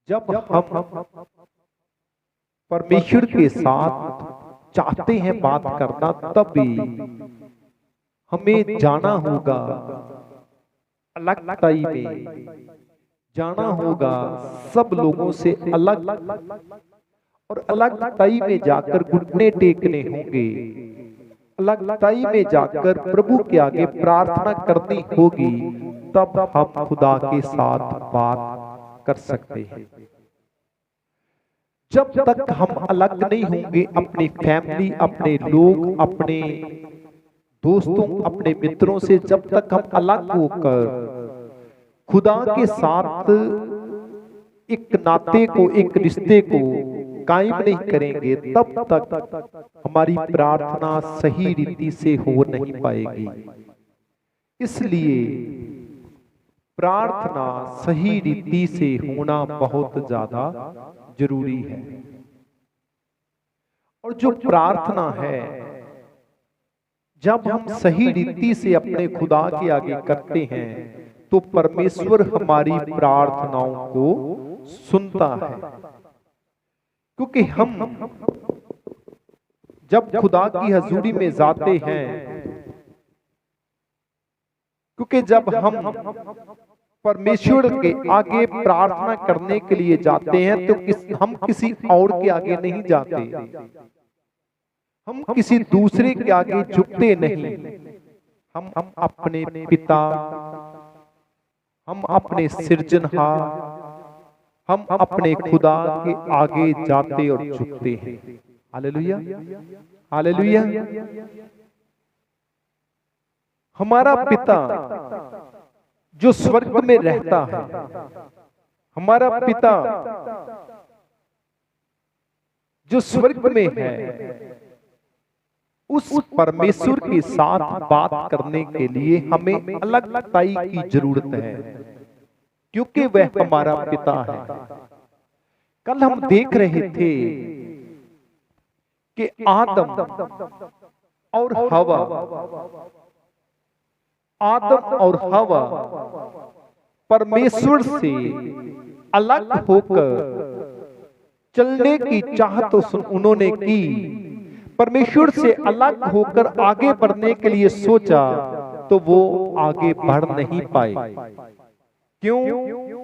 जब हम परमेश्वर के साथ चाहते हैं बात करना, तब भी हमें जाना होगा अलगताई में, जाना होगा सब लोगों से अलग, और अलगताई में जाकर घुटने टेकने होंगे, अलगताई में जाकर प्रभु के आगे प्रार्थना करनी होगी, तब हम खुदा के साथ बात कर सकते हैं। जब तक हम अलग नहीं होंगे, अपनी फैमिली, अपने लोग, अपने दोस्तों, अपने मित्रों से जब तक हम अलग होकर खुदा के साथ एक नाते को, एक रिश्ते को कायम नहीं करेंगे, तब तक हमारी प्रार्थना सही रीति से हो नहीं पाएगी। इसलिए प्रार्थना सही रीति से होना बहुत ज्यादा जरूरी है। और जो प्रार्थना है, जब हम सही रीति से अपने खुदा के आगे करते हैं, तो परमेश्वर हमारी प्रार्थनाओं को सुनता है। क्योंकि हम जब खुदा की हजूरी में जाते हैं, क्योंकि जब हम परमेश्वर के आगे प्रार्थना करने के लिए जाते हैं, तो हम किसी और के आगे नहीं जाते, हम किसी दूसरे के आगे झुकते नहीं, हम अपने पिता, हम अपने सृजनहार, हम अपने खुदा के आगे जाते और झुकते हैं। Hallelujah, hallelujah. हमारा पिता जो स्वर्ग में रहता है, हमारा पिता जो स्वर्ग में है, उस परमेश्वर के साथ बात करने के लिए हमें अलगताई की जरूरत है, क्योंकि वह हमारा पिता है। कल हम देख रहे थे कि आदम और हवा, आदम और हवा परमेश्वर से अलग होकर चलने की चाहत उन्होंने की, परमेश्वर से अलग होकर आगे बढ़ने के लिए सोचा, तो वो आगे बढ़ नहीं पाए। क्यों?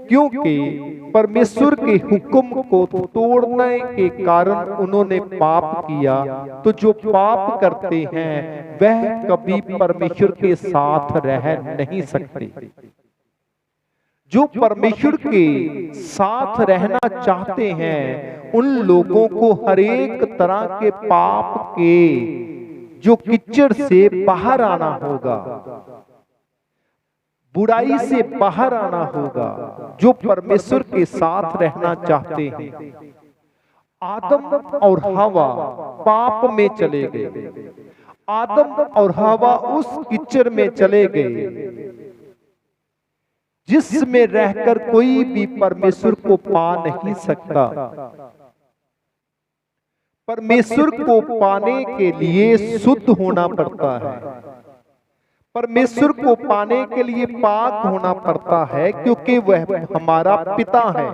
क्योंकि परमेश्वर के हुक्म को तोड़ने के कारण उन्होंने पाप किया। तो जो पाप करते हैं वह कभी परमेश्वर के साथ रह नहीं सकते। जो परमेश्वर के साथ रहना चाहते हैं, उन लोगों को हर एक तरह के पाप के जो कीचड़ से बाहर आना होगा, बुराई से बाहर आना होगा। जो परमेश्वर के साथ रहना चाहते हैं, आदम और हवा पाप में चले गए, आदम और हवा उस कीचड़ में चले गए जिसमें रहकर कोई भी परमेश्वर को पा नहीं सकता। परमेश्वर को पाने के लिए शुद्ध होना पड़ता है, परमेश्वर को पाने के लिए पाक होना पड़ता है, क्योंकि वह हमारा पिता है।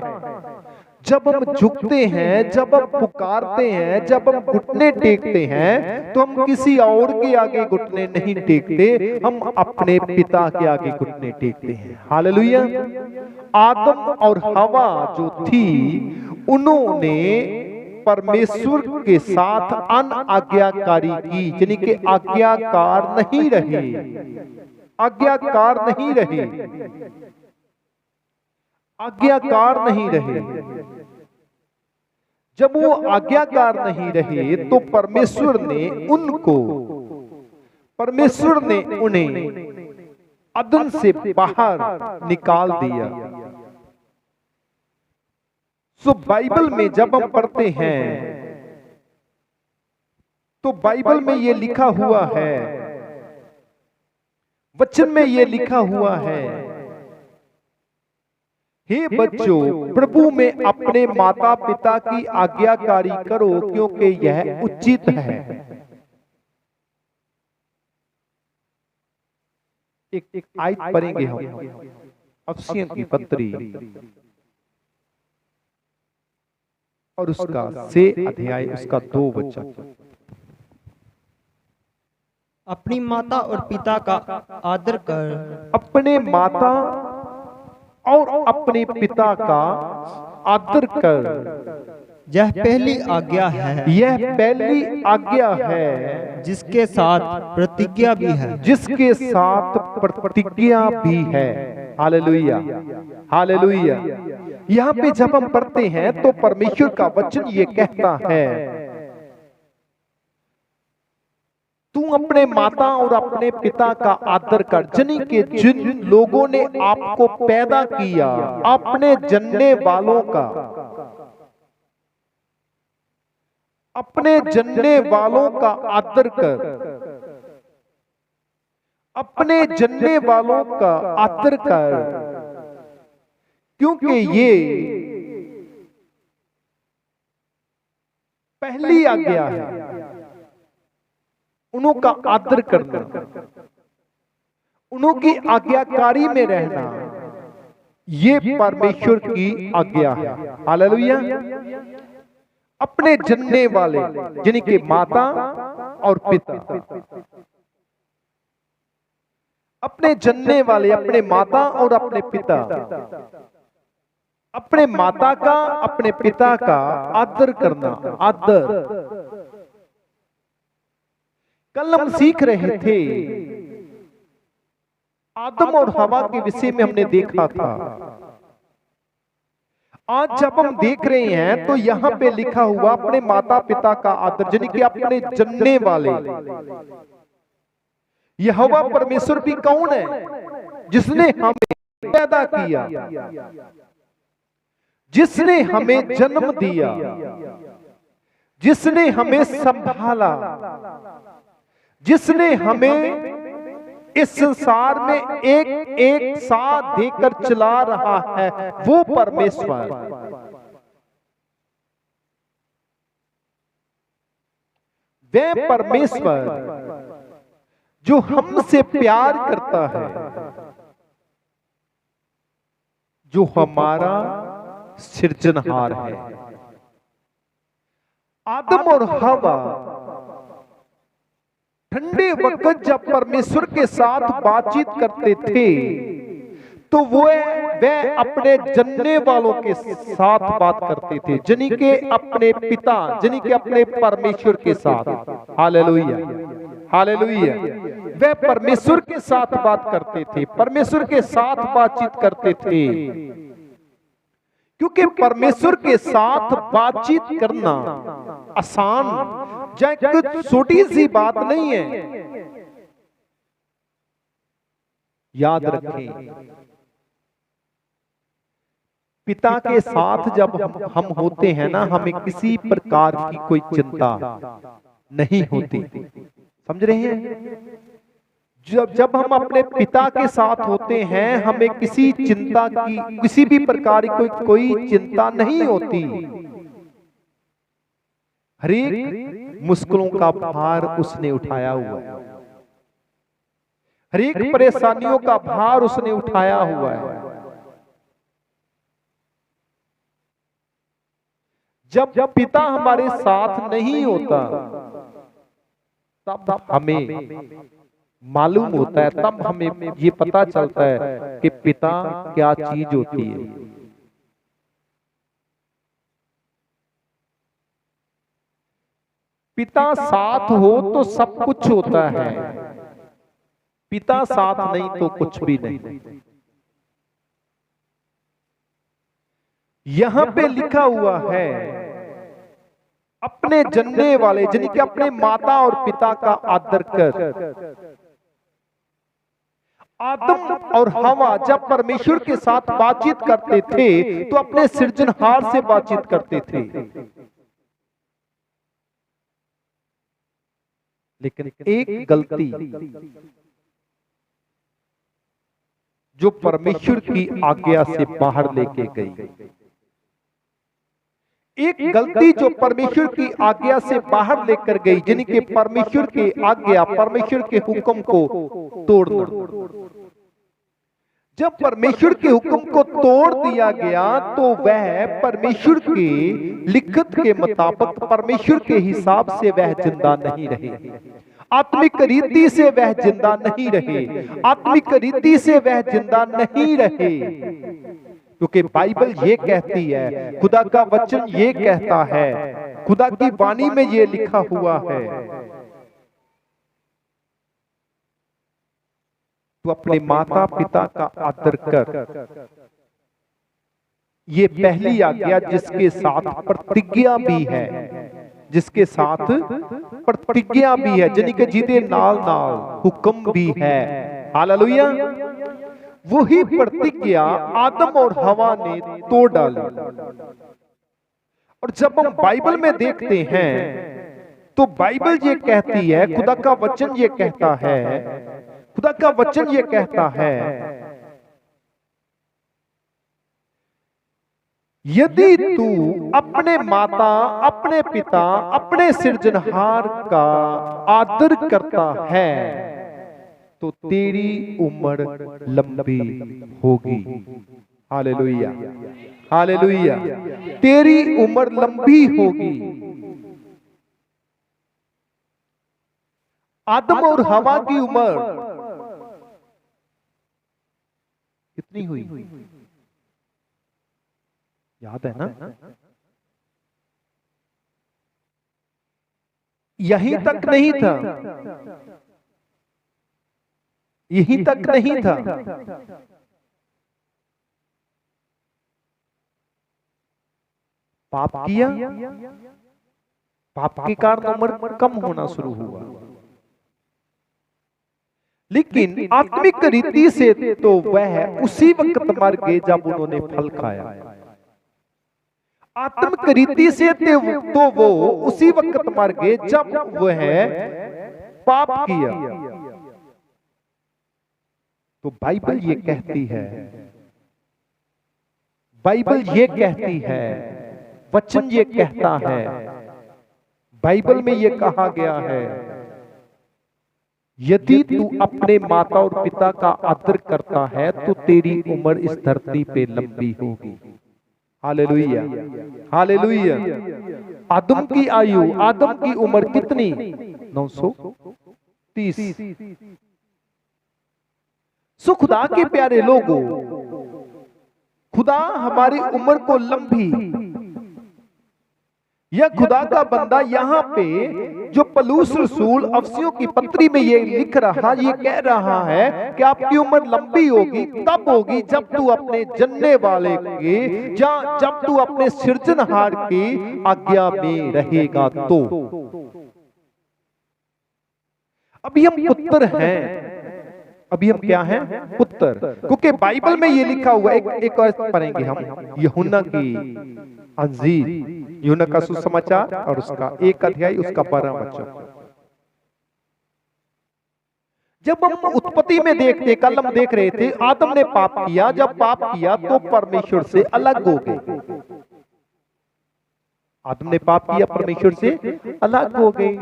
जब हम झुकते हैं, जब हम पुकारते हैं, जब हम घुटने टेकते हैं, तो हम किसी और के आगे घुटने नहीं टेकते, हम अपने पिता के आगे घुटने टेकते हैं। हालेलुया। आदम और हवा जो थी, उन्होंने परमेश्वर के साथ अनआज्ञाकारी की, यानी कि आज्ञाकार नहीं रहे, आज्ञाकार नहीं रहे, आज्ञाकार नहीं रहे। जब वो आज्ञाकार नहीं रहे, तो परमेश्वर ने उन्हें अदन से बाहर निकाल दिया। सो बाइबल में जब हम पढ़ते हैं, तो बाइबल में ये लिखा हुआ है, वचन में ये लिखा हुआ है, हे बच्चों, प्रभु में अपने माता पिता की आज्ञाकारी करो, क्योंकि यह उचित है। एक आयत पढ़ेंगे हम, अफसियों की पत्री और उसका 6 अध्याय उसका 2 वचन। अपनी माता और पिता का आदर कर। अपने माता और अपने पिता का आदर कर। यह पहली आज्ञा है। यह पहली आज्ञा है जिसके साथ प्रतिज्ञा भी है। जिसके साथ प्रतिज्ञा भी है। Hallelujah, hallelujah. यहाँ पे जब हम पढ़ते हैं तो परमेश्वर का वचन ये कहता है, तू अपने माता और अपने पिता का आदर कर। यानी कि जिन लोगों ने आपको पैदा किया, अपने जनने वालों का, अपने जनने वालों का आदर कर। अपने जनने वालों का आदर कर, क्योंकि ये पहली आज्ञा है, उनका आदर करना, उनकी आज्ञाकारी में रहना, ये परमेश्वर की आज्ञा है। हालेलुया। अपने जनने वाले जिनके माता और पिता, अपने जनने वाले, अपने माता और अपने पिता, अपने माता का, अपने पिता का आदर करना। आदर, कल हम सीख रहे थे, आदम और हवा के विषय में हमने देखा था। आज जब हम देख रहे हैं तो यहां पे लिखा हुआ अपने माता पिता का आदर, यानी कि अपने जनने वाले। यहोवा परमेश्वर भी कौन है? जिसने हमें पैदा किया, जिसने हमें जन्म दिया, जिसने हमें संभाला, जिसने हमें इस संसार में एक एक साथ देकर चला रहा है, वो परमेश्वर। वह परमेश्वर जो हमसे प्यार करता है, जो हमारा सृजनहार है। आदम और हवा ठंडे वक्त जब परमेश्वर के साथ बातचीत करते थे तो वह अपने जनने वालों के साथ बात करते थे, यानी कि अपने पिता, यानी कि अपने परमेश्वर के साथ। Hallelujah, hallelujah. वह परमेश्वर के साथ बात करते थे, परमेश्वर के साथ बातचीत करते थे, क्योंकि परमेश्वर के साथ बातचीत करना आसान, कुछ छोटी सी बात नहीं है। याद रखें, पिता के साथ जब हम होते हैं ना, हमें किसी प्रकार की कोई चिंता नहीं होती। समझ रहे हैं? जब हम अपने पिता के साथ होते हैं, हमें किसी चिंता की, किसी भी प्रकार की कोई चिंता नहीं होती। हर एक मुश्किलों का भार उसने उठाया हुआ है, हर एक परेशानियों का भार उसने उठाया हुआ है। जब पिता हमारे साथ नहीं होता तब हमें मालूम होता है, तब हमें ये पता चलता है कि पिता क्या चीज होती है। पिता साथ हो तो सब कुछ होता है, पिता साथ नहीं तो कुछ भी नहीं। यहां पे लिखा हुआ है, अपने जनने वाले, यानी कि अपने माता और पिता का आदर कर। आदम और हवा जब परमेश्वर के साथ बातचीत करते थे तो अपने सृजनहार से बातचीत करते थे, लेकिन एक गलती जो परमेश्वर की आज्ञा से बाहर लेके गई, एक गलती जो परमेश्वर की आज्ञा से बाहर लेकर गई, यानी कि परमेश्वर की आज्ञा, परमेश्वर के हुक्म को तोड़ना। जब परमेश्वर के हुक्म को तोड़ दिया गया तो वह परमेश्वर के लिखत के मुताबिक परमेश्वर के हिसाब से वह जिंदा नहीं रहे, आत्मिक रीति से वह जिंदा नहीं रहे, आत्मिक रीति से वह जिंदा नहीं रहे। क्योंकि बाइबल ये कहती है, खुदा का वचन ये कहता है, खुदा की वाणी में ये लिखा हुआ है, तो अपने माता पिता का आदर कर। ये पहली आज्ञा जिसके साथ प्रतिज्ञा भी है, जिसके साथ प्रतिज्ञा भी है, यानी कि जिदे नाल नाल हुक्म भी है। हालेलुया। वही प्रतिज्ञा आदम और हवा ने तोड़ डाली। और जब हम बाइबल में देखते हैं तो बाइबल ये कहती है, खुदा का वचन ये कहता है, खुदा का वचन ये कहता है, यदि तू अपने माता, अपने पिता, अपने सृजनहार का आदर करता है तो तेरी उम्र लंबी होगी। Hallelujah, hallelujah. तेरी उम्र लंबी होगी। आदम और हवा की उम्र कितनी हुई? याद है ना? यहीं तक नहीं था, यहीं तक नहीं था। पाप किया, पाप के कारण उम्र कम होना शुरू हुआ। लेकिन आत्मिक रीति से तो वह उसी वक्त मर गए जब उन्होंने फल खाया। आत्मिक रीति से तो वो उसी वक्त मर गए जब वह पाप किया। तो बाइबल ये कहती है, बाइबल ये कहती है, वचन ये कहता है, बाइबल में ये कहा गया है, यदि तू अपने माता और पिता का आदर करता है तो तेरी उम्र इस धरती पे लंबी होगी। Hallelujah, hallelujah. आदम की आयु, आदम की उम्र कितनी? 930। सो खुदा के प्यारे लोगों, खुदा हमारी उम्र को लंबी, यह खुदा का बंदा यहाँ पे जो पलूस रसूल अफसियों की पत्री में ये लिख रहा, ये कह रहा है कि आपकी उम्र लंबी होगी, तब होगी जब तू अपने जनने वाले के, जब तू अपने सृजनहार की आज्ञा में रहेगा। तो अभी हम पुत्र हैं, अभी हम क्या हैं? पुत्र। क्योंकि बाइबल में ये लिखा हुआ, एक और पढ़ेंगे हम, यूहन्ना की अंजील, यूहन्ना का सुसमाचार और उसका 1 अध्याय, उसका 12 वचन। जब हम उत्पत्ति में देखते, कल हम देख रहे थे, आदम ने पाप किया, जब पाप किया तो परमेश्वर से अलग हो गए। आदम ने पाप किया, परमेश्वर से अलग हो गए।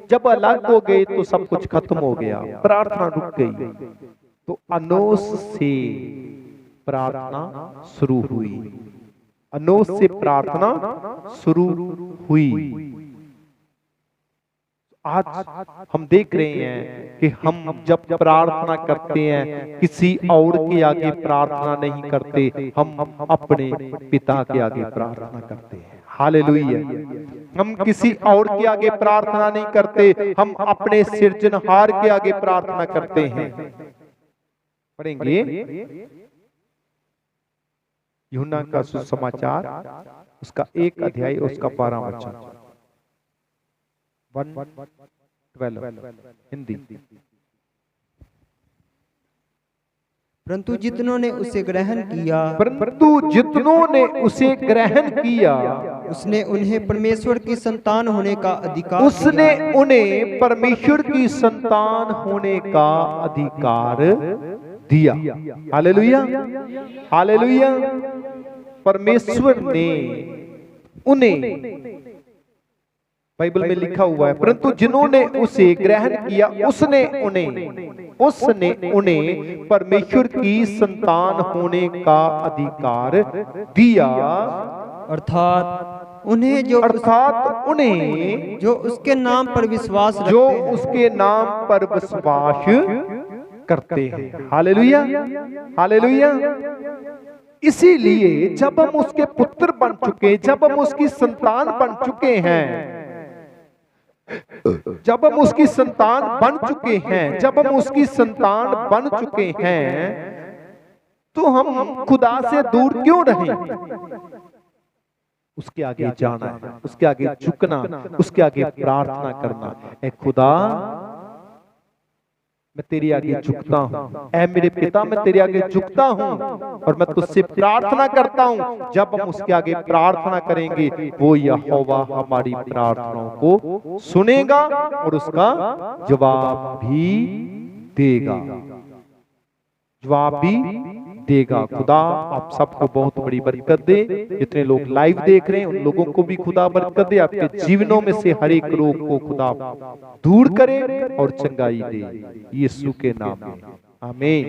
जब अलग हो गए तो सब कुछ खत्म हो गया, प्रार्थना रुक गई। तो अनोस से प्रार्थना शुरू हुई, अनोस से प्रार्थना शुरू हुई। आज हम देख रहे हैं कि हम जब प्रार्थना करते हैं, किसी और के आगे प्रार्थना नहीं करते, हम अपने पिता के आगे प्रार्थना करते हैं। हालेलुया। हम किसी और के आगे प्रार्थना नहीं करते, हम अपने सृजनहार के आगे प्रार्थना करते हैं। पढ़ेंगे यूहन्ना का सुसमाचार, उसका 1 अध्याय, उसका 12 वचन, 1:12 हिंदी। परंतु जितनों ने उसे ग्रहण किया, परंतु जितनों ने उसे ग्रहण किया, उसने उन्हें परमेश्वर की संतान होने का अधिकार, उसने उन्हें परमेश्वर की संतान होने का अधिकार दिया। Hallelujah, hallelujah. परमेश्वर ने उन्हें बाइबल में लिखा हुआ है, परंतु जिन्होंने उसे ग्रहण किया उसने उन्हें परमेश्वर की संतान होने का अधिकार दिया। अर्थात उन्हें जो उसके नाम पर विश्वास करते हैं। Hallelujah, hallelujah. इसीलिए जब हम उसके पुत्र बन चुके, जब हम उसकी संतान बन चुके हैं, जब हम उसकी संतान बन चुके हैं, तो हम खुदा से दूर क्यों रहें? उसके आगे जाना है, उसके आगे झुकना, उसके आगे प्रार्थना करना। ऐ खुदा, मैं तेरे आगे झुकता हूँ। ऐ मेरे पिता, मैं तेरे आगे झुकता हूँ और मैं तुझसे प्रार्थना करता हूँ। जब हम उसके आगे प्रार्थना करेंगे, वो यहोवा हमारी प्रार्थनाओं को सुनेगा और उसका जवाब भी देगा, खुदा आप सबको बहुत बड़ी बरकत दे। जितने लोग लाइव देख रहे हैं उन लोगों को भी खुदा बरकत दे। आपके जीवनों में से हर एक रोग को खुदा दूर करे और चंगाई दे, यीशु के नाम में, आमीन।